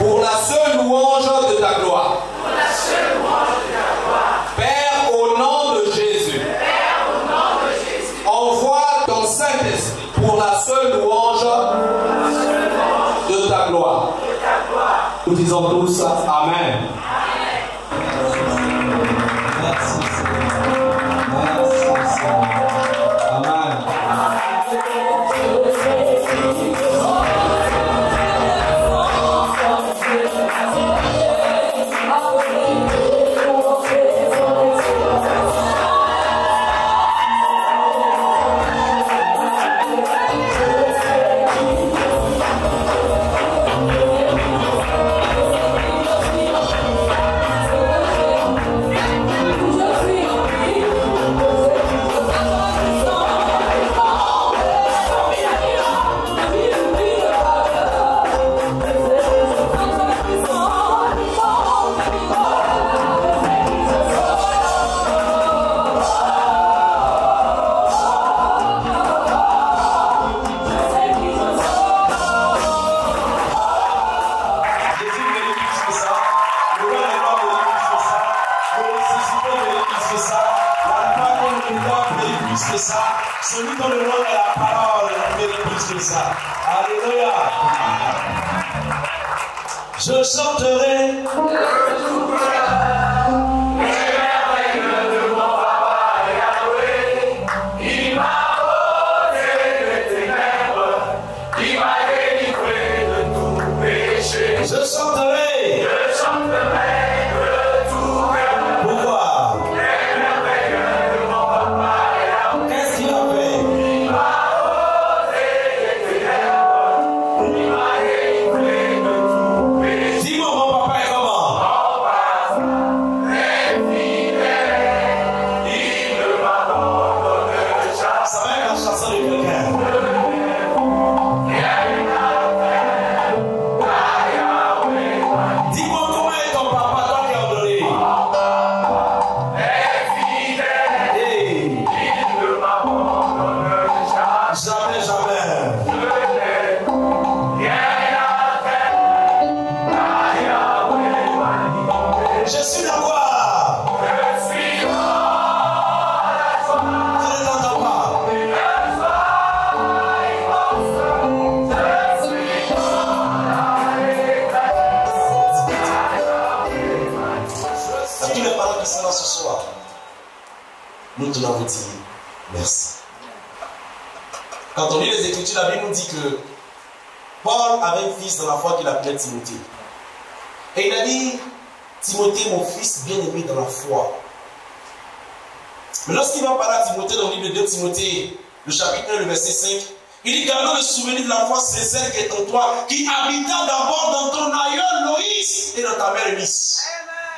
pour la seule louange de ta gloire. Père, au nom de Jésus, envoie ton Saint-Esprit pour la seule louange de ta gloire. Nous disons tous Amen. Merci Seigneur. Merci Seigneur. Amen. Celui dont le nom est la parole mérite plus que ça. Alléluia. Je chanterai. Nous tenons à vous dire merci. Quand on lit les Écritures, la Bible nous dit que Paul avait un fils dans la foi qu'il appelait Timothée. Et il a dit, Timothée, mon fils bien-aimé dans la foi. Mais lorsqu'il va parler à Timothée dans le livre de 2 Timothée, le chapitre 1, le verset 5, il dit, gardons le souvenir de la foi sincère qui est en toi, qui habita d'abord dans ton aïeul Loïs et dans ta mère Eunice.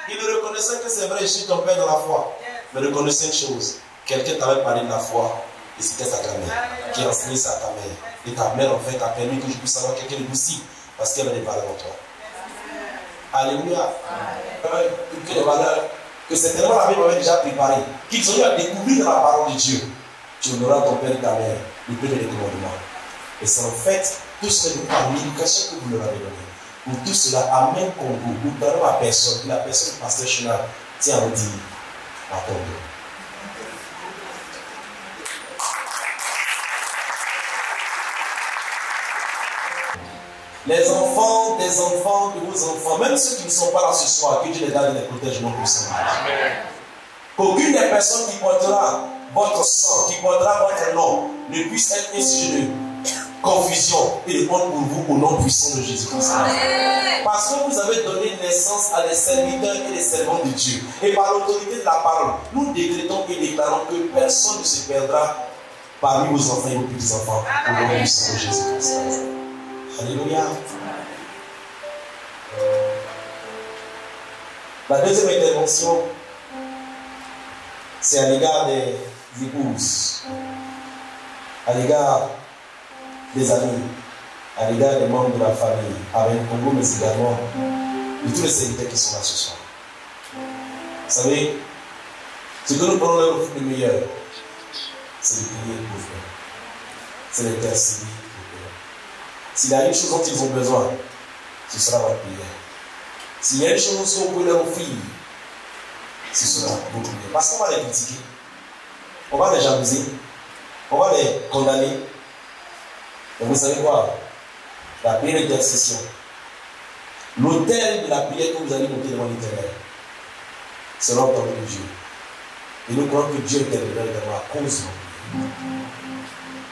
Il reconnaissait que c'est vrai, je suis ton père dans la foi. Mais reconnaissez une chose, quelqu'un t'avait parlé de la foi, et c'était sa grand-mère, qui a enseigné ça à ta mère. Et ta mère, en fait, a permis que je puisse savoir quelqu'un de possible, parce qu'elle a des valeurs en toi. Alléluia. Que des valeurs, que certainement la Bible avait déjà préparé, qu'ils ont eu à découvrir dans la parole de Dieu. Tu honoreras ton père et ta mère, le premier des commandements. Et c'est en fait tout ce que par l'éducation que vous leur avez donnée. Pour tout cela, Amen Congo, nous donnons à personne, la personne du pasteur Chenal, tient à vous dire. Attendez. Les enfants des enfants de vos enfants, même ceux qui ne sont pas là ce soir, que Dieu les garde et les protège, non puissant. Qu'aucune des personnes qui portera votre sang, qui portera votre nom, ne puisse être un sujet de confusion et de honte pour vous au nom puissant de Jésus-Christ. Parce que vous avez donné naissance à des serviteurs et des servants de Dieu. Et par l'autorité de la parole, nous décrétons et déclarons que personne ne se perdra parmi vos enfants et vos petits-enfants au nom puissant de Jésus-Christ. Alléluia. La deuxième intervention, c'est à l'égard des épouses, à l'égard des amis, à l'égard des membres de la famille, avec le Congo, mais également de tous les serviteurs qui sont là ce soir. Vous savez, ce que nous prenons leur offre le meilleur, c'est de prier pour eux. C'est d'intercéder pour eux. S'il y a une chose dont ils ont besoin, ce sera votre prière. S'il y a une chose qu'on peut leur offrir, ce sera votre prière. Parce qu'on va les critiquer, on va les jalouser, on va les condamner. Et vous savez quoi? La prière d'intercession, l'autel de la prière que vous allez monter devant l'Éternel, c'est l'ordre de Dieu. Et nous croyons que Dieu est éternel également à cause de nous.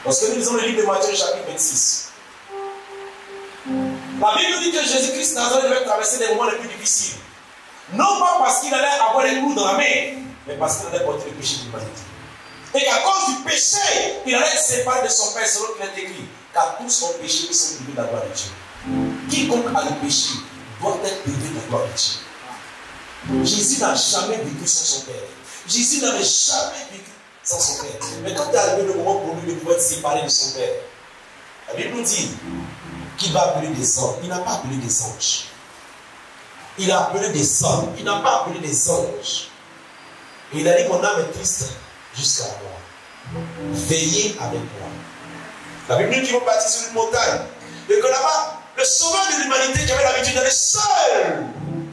Lorsque nous lisons le livre de Matthieu, chapitre 26, la Bible nous dit que Jésus-Christ Nazareth devait traverser les moments les plus difficiles. Non pas parce qu'il allait avoir les clous dans la main, mais parce qu'il allait porter le péché de l'humanité. Et qu'à cause du péché, il allait être séparé de son Père, selon qu'il est écrit. Car tous ont péché et sont privés de la gloire de Dieu. Quiconque a le péché doit être privé de la gloire de Dieu. Jésus n'a jamais vécu sans son Père. Jésus n'avait jamais vécu sans son Père. Mais quand il est arrivé le moment pour lui de pouvoir être séparé de son Père, la Bible nous dit qu'il va appeler des anges. Il n'a pas appelé des anges. Il a appelé des hommes. Il n'a pas appelé des anges. Et il a dit mon âme est triste jusqu'à la mort. Veillez avec moi. La Bible dit qu'ils vont partir sur une montagne. Et que là-bas, le sauveur de l'humanité qui avait l'habitude d'aller seul,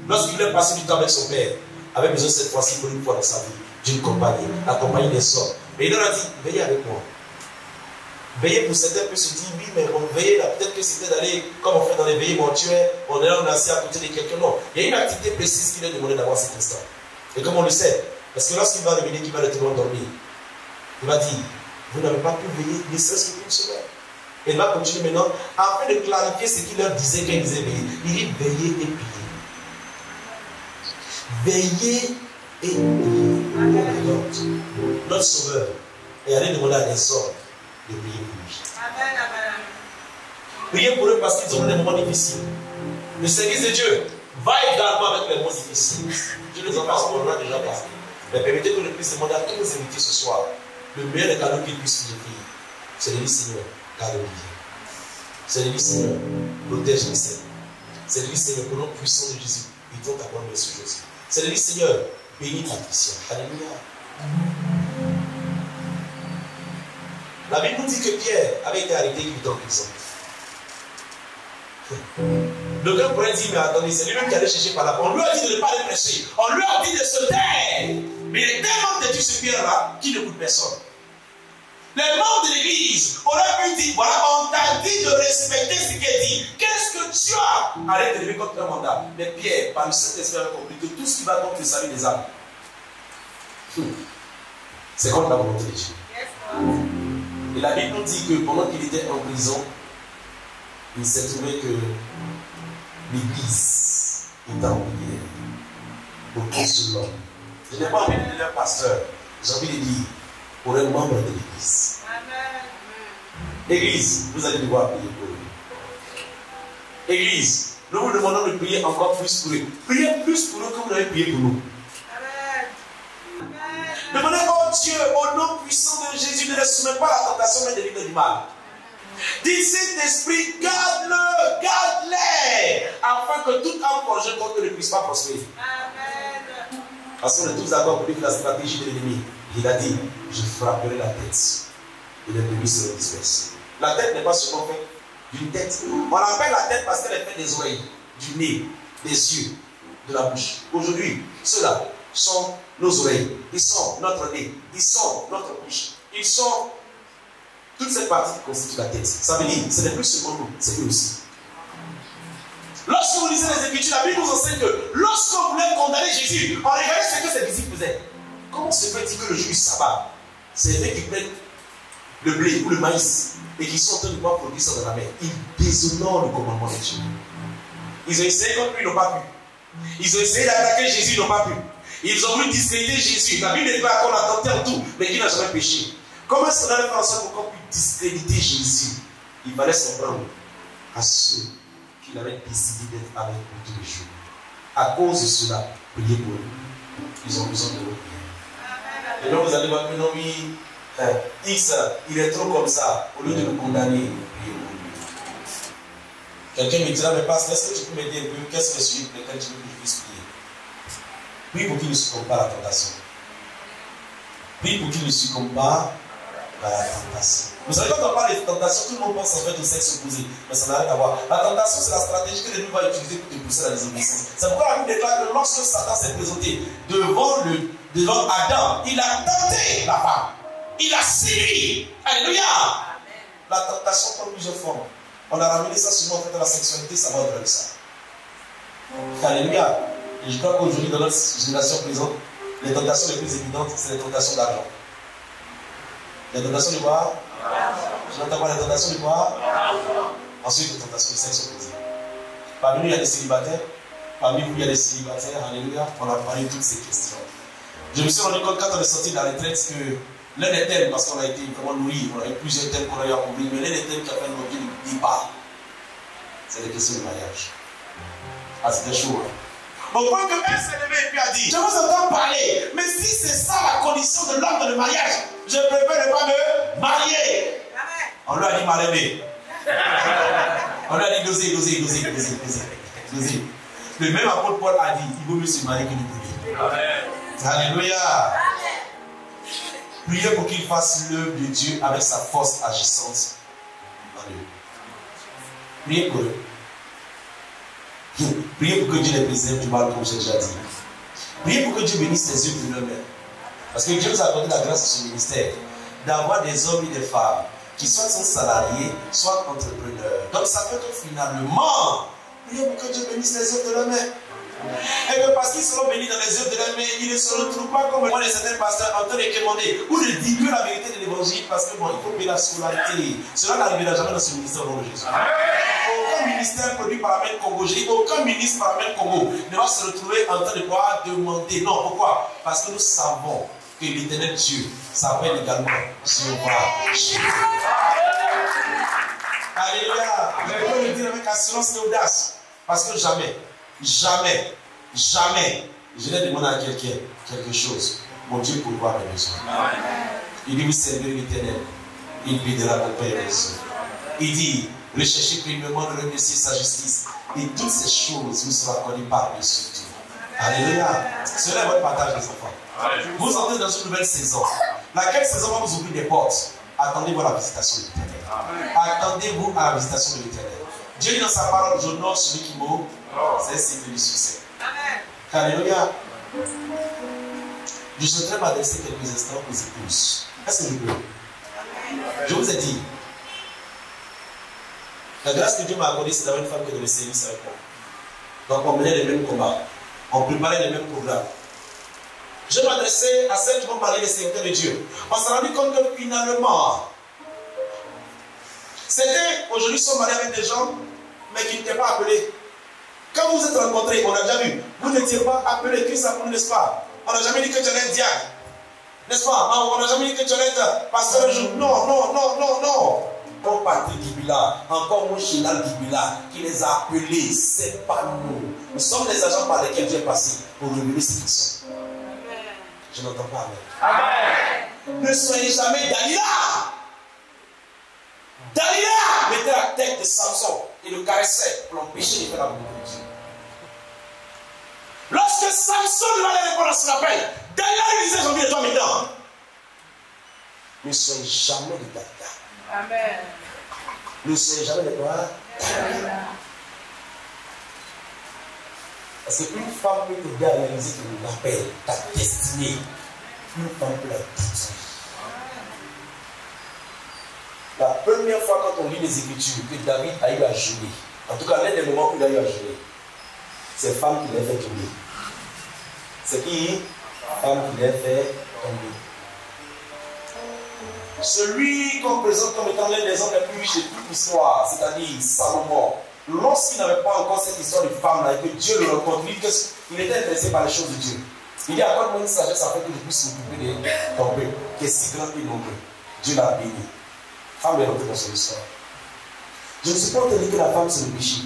lorsqu'il voulait passer du temps avec son Père, avait besoin cette fois-ci pour une fois dans sa vie d'une compagnie, la compagnie des hommes. Mais il leur a dit, veillez avec moi. Veiller pour certains peut se dire, oui, mais on veillait là, peut-être que c'était d'aller, comme on fait dans les veillées mortuaires, on est là, on est assis à côté de quelqu'un. Non, il y a une activité précise qu'il a demandé d'avoir cet instant. Et comme on le sait, parce que lorsqu'il va revenir, qu'il va le tenir dormir, il va dire, vous n'avez pas pu veiller, ne serait-ce qu'une semaine. Et il va continuer maintenant, afin de clarifier ce qu'il leur disait quand il disait veiller. Il dit veiller et prier. Veiller et prier. Notre Sauveur est allé demander à des hommes de prier pour lui. Priez pour eux parce qu'ils ont des moments difficiles. Le service de Dieu va également avec les moments difficiles. Je ne les en passe, on en a déjà parlé. Mais permettez que je puisse demander à tous nos invités ce soir le meilleur des cadeaux qu'ils puissent nous offrir. C'est de lui, Seigneur, garde-le bien. C'est de lui, Seigneur, protège-le, Seigneur. C'est de lui, Seigneur, pour le nom puissant de Jésus, ils vont t'apprendre ce Jésus. C'est de lui, Seigneur, bénis Patricia. Alléluia. La Bible nous dit que Pierre avait été arrêté, il était en prison. Le gars pourrait dire, mais attendez, c'est lui-même qui allait chercher par là. On lui a dit de ne pas aller prêcher. On lui a dit de se taire. Mais il est tellement têtu ce Pierre-là qu'il n'écoute personne. Les membres de l'église auraient pu dire, voilà, on t'a dit de respecter ce qui est dit. Qu'est-ce que tu as? Arrête de lever contre un mandat. Mais Pierre, par le Saint-Esprit, a compris que tout ce qui va contre le salut des âmes, c'est contre la volonté de Dieu. Et la Bible nous dit que pendant qu'il était en prison, il s'est trouvé que l'église est en prière pour tous l'homme. Je n'ai pas envie de dire un pasteur, j'ai envie de dire pour un membre de l'église. Église, vous allez devoir prier pour eux. Église, nous vous demandons de prier encore plus pour eux. Priez plus pour eux que vous avez prié pour nous. Demandez, oh Dieu, au nom puissant de Jésus, ne les soumets pas à la tentation, mais délivre du mal. Dites, Saint-Esprit, garde-le, garde-les, afin que toute âme forgée contre eux ne puisse pas prospérer. Amen. Parce qu'on est tous d'accord pour dire que la stratégie de l'ennemi, il a dit, je frapperai la tête et les brebis seront dispersés. La tête n'est pas seulement faite d'une tête. On appelle la tête parce qu'elle est faite des oreilles, du nez, des yeux, de la bouche. Aujourd'hui, ceux-là sont nos oreilles, ils sont notre nez, ils sont notre bouche, ils sont toute cette partie qui constitue la tête. Ça veut dire, ce n'est plus seulement nous, c'est eux aussi. Lorsque vous lisez les Écritures, la Bible nous enseigne que lorsqu'on voulait condamner Jésus, on regardait ce que ses disciples faisaient. Comment se fait-il que le jour du sabbat, c'est eux qui prennent le blé ou le maïs et qui sont en train de pouvoir produire ça dans la mer? Ils déshonorent le commandement de Dieu. Ils ont essayé contre lui, ils n'ont pas pu. Ils ont essayé d'attaquer Jésus, ils n'ont pas pu. Ils ont voulu discréditer Jésus. La Bible n'est pas qu'on l'a tenté en tout, mais qu'il n'a jamais péché. Comment est-ce qu'on allait faire en sorte pour qu'on puisse discréditer Jésus? Il fallait s'en prendre à ceux qu'il avait décidé d'être avec pour tous les jours. À cause de cela, priez pour eux. Ils ont besoin de vous prier. Et donc vous allez voir que non, oui, X, il est trop comme ça. Au lieu de le condamner, priez pour lui. Quelqu'un me dira, mais pasteur, est-ce que tu peux m'aider un peu? Qu'est-ce que celui pour lequel tu veux que je puisse prier? Prie pour qu'il ne succombe pas à la tentation. Prie pour qu'il ne succombe pas à la tentation. Vous savez, quand on parle de tentation, tout le monde pense en fait au sexe opposé. Mais ça n'a rien à voir. La tentation, c'est la stratégie que l'ennemi va utiliser pour te pousser à la désobéissance. C'est pourquoi la Bible déclare que lorsque Satan s'est présenté devant Adam, il a tenté la femme. Il a séduit. Alléluia. La tentation prend plusieurs formes. On a ramené ça souvent en fait à la sexualité, ça va au-delà de ça. Alléluia. Et je crois qu'aujourd'hui, dans notre génération présente, les tentations les plus évidentes, c'est les tentations d'argent. Les tentations de quoi? Je n'entends pas les tentations de quoi? Ensuite, les tentations de sexe opposé. Parmi nous, il y a des célibataires. Parmi vous, il y a des célibataires. Alléluia. On a parlé de toutes ces questions. Je me suis rendu compte quand on est sorti de la retraite que l'un des thèmes, parce qu'on a été vraiment nourris, on a eu plusieurs thèmes qu'on a eu à couvrir, mais l'un des thèmes qui a fait l'objet du débat, c'est les questions de mariage. Ah, c'était chaud. Hein? Au point qu'elle s'est levée et puis a dit, je vous entends parler, mais si c'est ça la condition de l'homme dans le mariage, je préfère ne pas me marier. On lui a dit mal-aimé. On lui a dit doser. Le même apôtre Paul a dit, il vaut mieux se marier que de brûler. Alléluia. Priez pour qu'il fasse l'œuvre de Dieu avec sa force agissante en eux. Priez pour eux. Priez pour que Dieu les préserve du mal, comme j'ai déjà dit. Priez pour que Dieu bénisse les œuvres de nos mains. Parce que Dieu nous a accordé la grâce à ce ministère d'avoir des hommes et des femmes qui soit sont salariés, soit entrepreneurs. Donc ça fait que finalement, priez pour que Dieu bénisse les œuvres de nos mains. Et que parce qu'ils seront bénis dans les œuvres de la main, ils ne se retrouvent pas comme moi, les certains pasteurs en train de demander ou de dire que la vérité de l'évangile parce que bon, il faut payer la scolarité. Cela n'arrivera jamais dans ce ministère au nom de Jésus. Aucun ministère produit par la main Congo, aucun ministre par la main Congo ne va se retrouver en train de pouvoir demander. Non, pourquoi? Parce que nous savons que l'éternel Dieu s'appelle également Jéhovah. Alléluia. Je peux le dire avec assurance et audace. Parce que jamais, je n'ai demandé à quelqu'un quelque chose. Mon Dieu pourvoit mes besoins. Il dit, vous servez l'éternel. Il payera vos pères et besoins. Il dit, recherchez premièrement de remercier sa justice. Et toutes ces choses vous seront accordées par-dessus tout. Alléluia. Cela est votre partage, les enfants. Vous entrez dans une nouvelle saison. Laquelle saison va vous ouvrir des portes? Attendez-vous à la visitation de l'éternel. Attendez-vous à la visitation de l'éternel. Dieu dit dans sa parole, j'honore celui qui m'ouvre. C'est un signe du succès. Alléluia. Je souhaiterais m'adresser quelques instants aux épouses. Est-ce que je peux? Je vous ai dit, la grâce que Dieu m'a accordée, c'est d'avoir une femme qui est dans le service avec moi. Donc on menait les mêmes combats. On préparait les mêmes programmes. Je m'adressais à celles qui vont marier les serviteurs de Dieu. On s'est rendu compte que finalement, c'était, aujourd'hui, ils sont mariés avec des gens, mais qui n'étaient pas appelés. Quand vous vous êtes rencontrés, on a déjà vu, vous n'étiez pas appelés, Christ a voulu, n'est-ce pas? On n'a jamais dit que tu allais être diacre. N'est-ce pas? On n'a jamais dit que tu allais être pasteur un jour. Non. Comme Patrick Gibila, encore mon Chénal Gibila, qui les a appelés, c'est pas nous. Nous sommes les agents par lesquels Dieu est passé pour révéler ce qu'ils sont. Je n'entends pas amen. Ne soyez jamais Dalila. Dalila mettait la tête de Samson et le caressait pour l'empêcher de faire la volonté de Dieu. Lorsque Samson va répondre à son appel, Dalila lui disait, j'ai envie de toi maintenant. Ne soyez jamais de Dalila. Amen. Ne soyez jamais de toi. Parce qu'une femme peut t'aider à réaliser ton appel, ta destinée. Une femme peut la détruire. La première fois quand on lit les Écritures que David a eu à jouer, en tout cas l'un des moments où il a eu à jouer, c'est femme qui l'a fait tomber. C'est qui? Femme qui l'a fait tomber. Celui qu'on présente comme étant l'un des hommes les plus riches de toute l'histoire, c'est-à-dire Salomon, lorsqu'il n'avait pas encore cette histoire de femme-là et que Dieu le rencontre, il était intéressé par les choses de Dieu. Il dit, accorde-moi une sagesse afin que je puisse m'occuper de ton peuple, qui est si grand et nombreux. Dieu l'a béni. Femme est rentrée dans son histoire. Je ne suis pas en train de dire que la femme c'est le péché.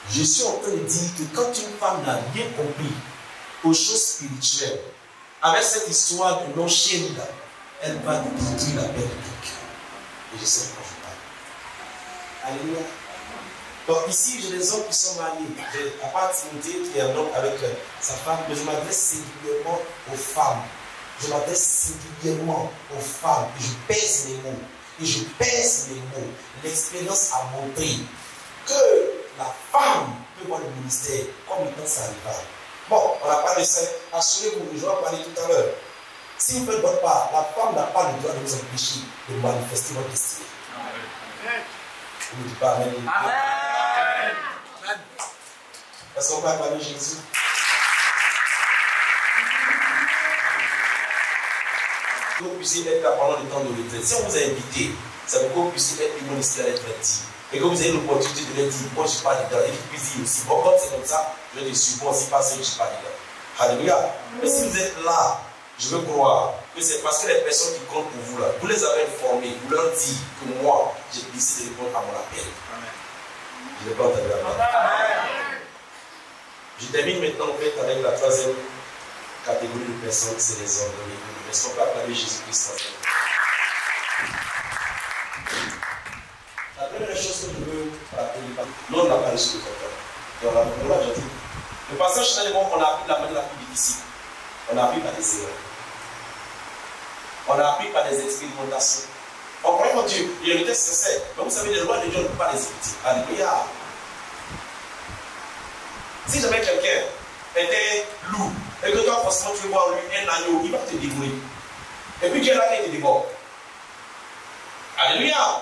Je suis en train de dire que quand une femme n'a bien compris aux choses spirituelles, avec cette histoire de non-chienne, elle va détruire la paix de quelqu'un. Et je sais pourquoi je parle. Alléluia. Donc ici, j'ai des hommes qui sont mariés. À part Timothée qui est un homme avec sa femme, mais je m'adresse singulièrement aux femmes je m'adresse singulièrement aux femmes et je pèse les mots. Et je pèse les mots. L'expérience a montré que la femme peut voir le ministère comme étant sa rivale. Bon, on n'a pas de ça. Assurez-vous, je vais en parler tout à l'heure. Si vous faites votre part, la femme n'a pas le droit de vous empêcher de manifester votre destinée. Vous ne dites pas Amen. Amen. Est-ce qu'on peut acclamer Jésus? Que vous puissiez être là pendant le temps de retraite. Si on vous a invité, c'est pour que vous puissiez être ministère d'être dit. Et que vous ayez l'opportunité de leur dire, moi je ne suis pas dedans. Et qu'ils puissent dire aussi, bon, quand c'est comme ça, je vais te suivre. Bon, si pas ça, je ne suis pas dedans. Alléluia. Mais si vous êtes là, je veux croire que c'est parce que les personnes qui comptent pour vous là, vous les avez informés, vous leur dites que moi, j'ai décidé de répondre à mon appel. Amen. Je n'ai pas entendu la parole. Je termine maintenant en fait avec la troisième catégorie de personnes, c'est les hommes de l'Église. Est-ce qu'on peut acclamer Jésus-Christ? La première chose que je veux rappeler, l'homme n'a pas reçu le contrôle. Le passage finalement, on a appris de la manière la plus difficile. On a appris par des erreurs. On a appris par des expérimentations. On croit en Dieu, il était sincère. Mais vous savez, les lois de Dieu ne peuvent pas les éviter. Alléluia. Si jamais quelqu'un était loup, et que toi, forcément, tu veux voir lui un agneau, il va te dévouer. Et puis Dieu là, il te dévore. Alléluia.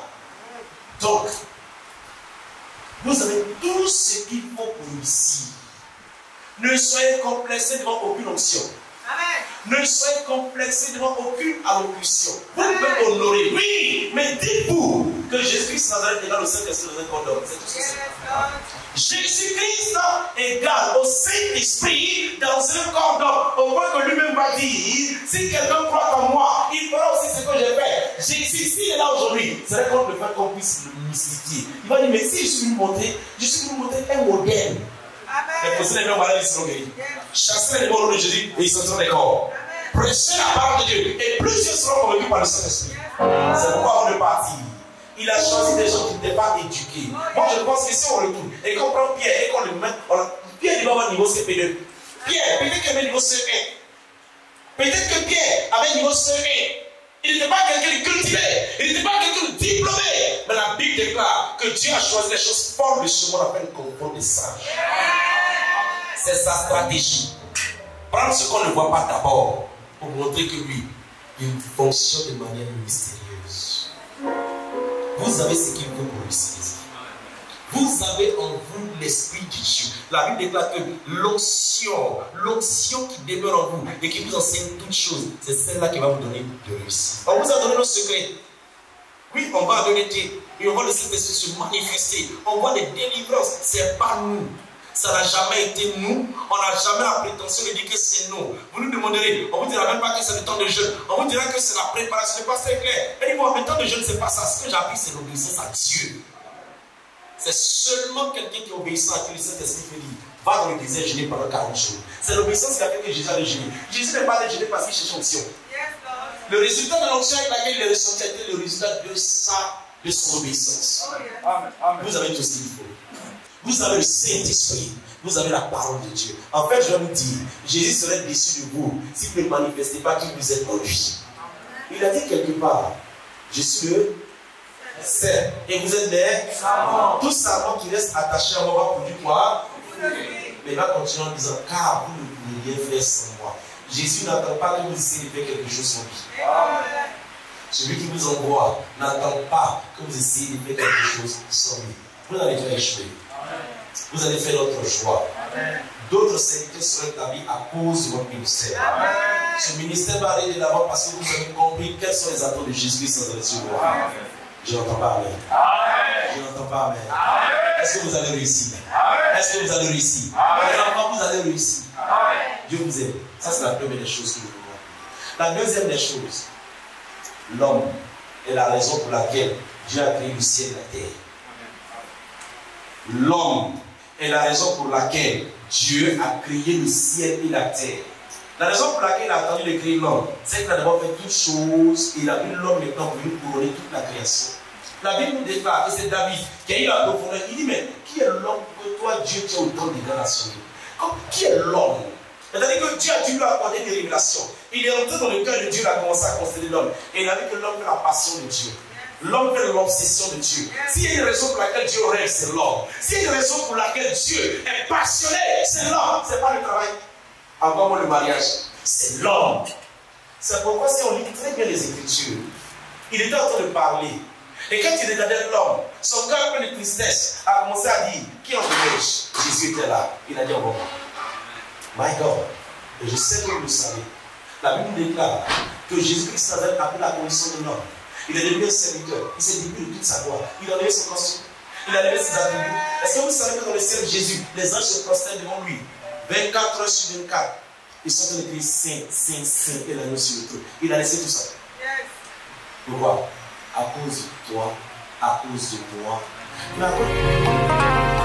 Donc, vous avez tout ce qu'il faut pour réussir. Ne soyez complexés devant aucune option. Amen. Ne soyez complexés devant aucune allocution. Vous pouvez honorer, oui, mais dites-vous que Jésus-Christ Nazareth est dans le Saint-Esprit dans un corps d'homme. C'est tout ce que c'est. Jésus-Christ égale au Saint-Esprit dans un corps d'homme. Au point que lui-même va dire, si quelqu'un croit en moi, il fera aussi ce que j'ai fait. Jésus, s'il est là aujourd'hui, c'est qu'on le fait qu'on puisse le mystifier. Il va dire, mais si je suis venu montrer un modèle. Les possédés les malades seront guéris. Chassez les démons de Jésus et ils sortiront des corps. Prêchez la parole de Dieu et plusieurs seront convaincus par le Saint-Esprit. C'est pourquoi on est parti. Il a choisi des gens qui n'étaient pas éduqués. Moi je pense que si on retourne et qu'on prend Pierre et qu'on le met, Pierre il va avoir un niveau CP2. Pierre, peut-être qu'il avait un niveau CE1. Peut-être que Pierre avait un niveau CE1. Il n'était pas quelqu'un de cultivé, il n'était pas quelqu'un de diplômé. Mais la Bible déclare que Dieu a choisi les choses fortes de ce qu'on appelle confort des sages. C'est sa stratégie. Prendre ce qu'on ne voit pas d'abord pour montrer que lui, il fonctionne de manière mystérieuse. Vous avez ce qu'il faut pour réussir. Vous avez en vous l'Esprit de Dieu. La Bible déclare que l'onction qui demeure en vous et qui vous enseigne toutes choses, c'est celle-là qui va vous donner de réussir. On vous a donné nos secrets. Oui, on va donner et on va laisser les se manifester. On voit des délivrances. C'est pas nous. Ça n'a jamais été nous. On n'a jamais la prétention de dire que c'est nous. Vous nous demanderez, on ne vous dira même pas que c'est le temps de jeûne. On vous dira que c'est la préparation. Ce n'est pas très clair. Et moi, le temps de jeûne, ce n'est pas ça. Ce que j'ai appris, c'est l'obéissance à Dieu. C'est seulement quelqu'un qui est obéissant à Dieu, le Saint-Esprit fait dire, va dans le désert jeûner pendant 40 jours. C'est l'obéissance qui a fait que Jésus allait jeûner. Jésus n'est pas allé jeûner parce qu'il cherchait l'onction. Le résultat de l'onction avec laquelle il est ressorti a été le résultat de son obéissance. Amen. Vous avez tout ce qu'il faut. Vous avez le Saint-Esprit. Vous avez la parole de Dieu. En fait, je vais vous dire, Jésus serait déçu de vous si vous ne manifestez pas qu'il vous est en lui. Il a dit quelque part, je suis le Saint. Et vous êtes des savants. Tout savant qui reste attaché à moi va produire quoi? Mais il va continuer en disant, car vous ne pouvez rien faire sans moi. Jésus n'attend pas que vous essayez de faire quelque chose sans lui. Celui qui vous envoie n'attend pas que vous essayez de faire quelque chose sans lui. Vous allez déjà échouer. Vous allez faire votre choix. D'autres serviteurs seront établis à cause de votre ministère. Amen. Ce ministère va aller de l'avant parce que vous avez compris quelles sont les attentes de Jésus-Christ dans les yeux. Je n'entends pas Amen. Je n'entends pas Amen. Est-ce que vous allez réussir? Est-ce que vous allez réussir? Les enfants, vous allez réussir. Dieu vous aime. Ça, c'est la première des choses que nous voulons. La deuxième des choses, l'homme est la raison pour laquelle Dieu a créé le ciel et la terre. L'homme est la raison pour laquelle Dieu a créé le ciel et la terre. La raison pour laquelle il a attendu de créer l'homme, c'est qu'il a d'abord fait toutes choses et il a vu l'homme étant venu couronner toute la création. La Bible nous déclare, et c'est David qui a eu la profondeur, il dit, mais qui est l'homme que toi, Dieu, tu as autant de grands à sauver? Qui est l'homme C'est-à-dire que Dieu a dû lui accorder des révélations. Il est entré dans le cœur de Dieu, il a commencé à considérer l'homme. Et il a vu que l'homme fait la passion de Dieu. L'homme fait l'obsession de Dieu. S'il y a une raison pour laquelle Dieu rêve, c'est l'homme. S'il y a une raison pour laquelle Dieu est passionné, c'est l'homme. Ce n'est pas le travail. Encore moins le mariage. C'est l'homme. C'est pourquoi si on lit très bien les Écritures, il était en train de parler. Et quand il regardait l'homme, son cœur plein de tristesse a commencé à dire, qui enverrai-je? Jésus était là. Il a dit, oh, my God. Et je sais que vous le savez. La Bible déclare que Jésus-Christ avait appelé la condition de l'homme. Il est devenu un serviteur. Il s'est débuté de toute sa gloire. Il a levé son costume. Il a levé ses attributs. Est-ce que vous savez que dans le ciel de Jésus, les anges se prosternent devant lui 24 heures sur 24. Ils sont en train de crier Saint, Saint, Saint et l'agneau sur le trône. Il a laissé tout ça. Pourquoi? À cause de toi, à cause de moi. Mais à cause...